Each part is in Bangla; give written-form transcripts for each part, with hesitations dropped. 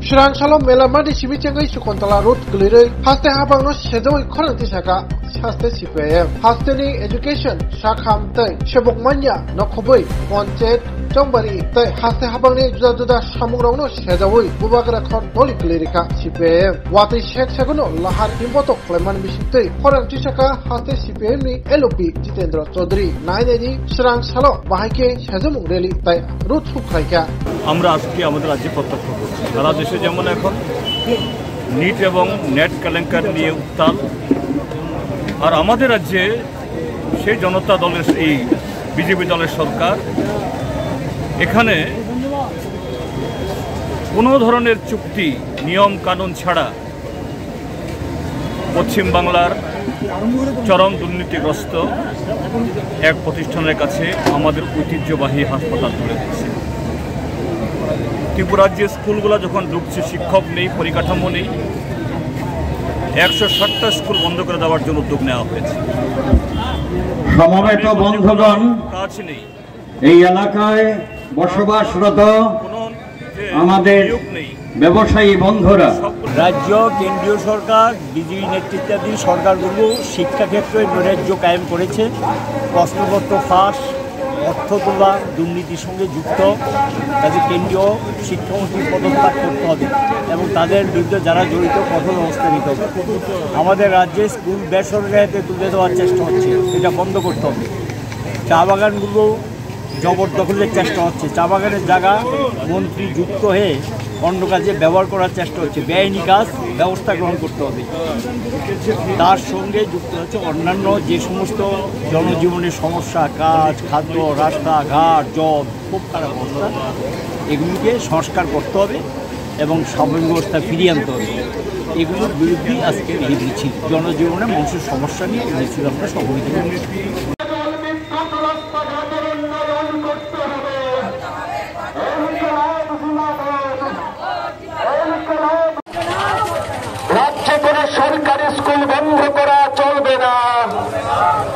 Shirang Melamadi Shimichanga Shukontala Road Gliri, Haste Habano Shadow Korantisaka, Haste CPM, Hasteni Education, Shakham Tay, Shabok Manya, Nokoboi, Ponchet, Jongbari, Tay, Haste Habani, Juda Shamurono, Shadowui, Bubakara Kon, Noli Glirika, CPM, Wati Shek Sagono, Lahar Impoto, Cleman Bishite, Korantisaka, Haste CPM, LOP, Jitendra Chodri, 9 Shirang Salo, Bahike, Shazam Rally, Tay, Root Hukaika. আমরা আজকে আমাদের রাজ্যে প্রত্যক্ষ করছি সারা দেশে যেমন এখন নিট এবং নেট কেলেঙ্কারি নিয়ে উত্তাল আর আমাদের রাজ্যে সেই জনতা দলের এই বিজেপি দলের সরকার এখানে কোনো ধরনের চুক্তি নিয়ম কানুন ছাড়া পশ্চিম বাংলার চরম দুর্নীতিগ্রস্ত এক প্রতিষ্ঠানের কাছে আমাদের ঐতিহ্যবাহী হাসপাতাল তুলে দিচ্ছে ত্রিপুরার যে স্কুলগুলো যখন ঢুকছে শিক্ষক নেই পরিকাঠামো নেই 160টা স্কুল বন্ধ করে দেওয়ার জন্য উদ্যোগ নেওয়া হয়েছে সমবেত বন্ধুগণ কাজ নেই এই এলাকায় বসবাসরত আমাদের ব্যবসায়ী বন্ধুরা রাজ্য কেন্দ্রীয় সরকার বিজেপি নেতৃত্বাধীন সরকারগুলো শিক্ষাক্ষেত্রে নৈরাজ্য কায়েম করেছে প্রশ্নপত্র ফাঁস অর্থ তোলা দুর্নীতির সঙ্গে যুক্ত তাদের কেন্দ্রীয় শিক্ষামন্ত্রীর পদত্যাগ করতে হবে এবং তাদের বিরুদ্ধে যারা জড়িত কঠোর ব্যবস্থা নিতে হবে আমাদের রাজ্যে স্কুল বেসরকারিতে তুলে দেওয়ার চেষ্টা হচ্ছে এটা বন্ধ করতে হবে চা বাগানগুলো জবরদখলের চেষ্টা হচ্ছে চা বাগানের জায়গা মন্ত্রী যুক্ত হয়ে অন্য কাজে ব্যবহার করার চেষ্টা হচ্ছে বেআইনি কাজ ব্যবস্থা গ্রহণ করতে হবে তার সঙ্গে যুক্ত হচ্ছে অন্যান্য যে সমস্ত জনজীবনের সমস্যা কাজ খাদ্য রাস্তাঘাট জল খুব খারাপ অবস্থা এগুলিকে সংস্কার করতে হবে এবং স্বাভাবিক ব্যবস্থা ফিরিয়ে আনতে হবে এগুলোর বিরুদ্ধেই আজকের এই মিছিল জনজীবনে মানুষের সমস্যা নিয়ে এই মিছিল আমরা সংগঠিত করছি সরকারি স্কুল বন্ধ করা চলবে না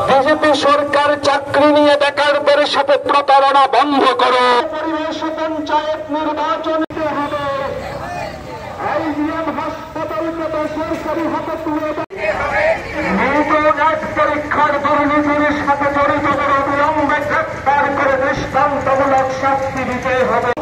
বিজেপি সরকার চাকরি নিয়ে বেকারদের সাথে প্রতারণা বন্ধ করো পরিবেশ পঞ্চায়েত নির্বাচন হবে হাসপাতালগত সরকারি হাতে তুলে পরীক্ষার দুর্নীতির সাথে জড়িত অবিলম্বে গ্রেপ্তার করে দৃষ্টান্তমূলক শাস্তি দিতে হবে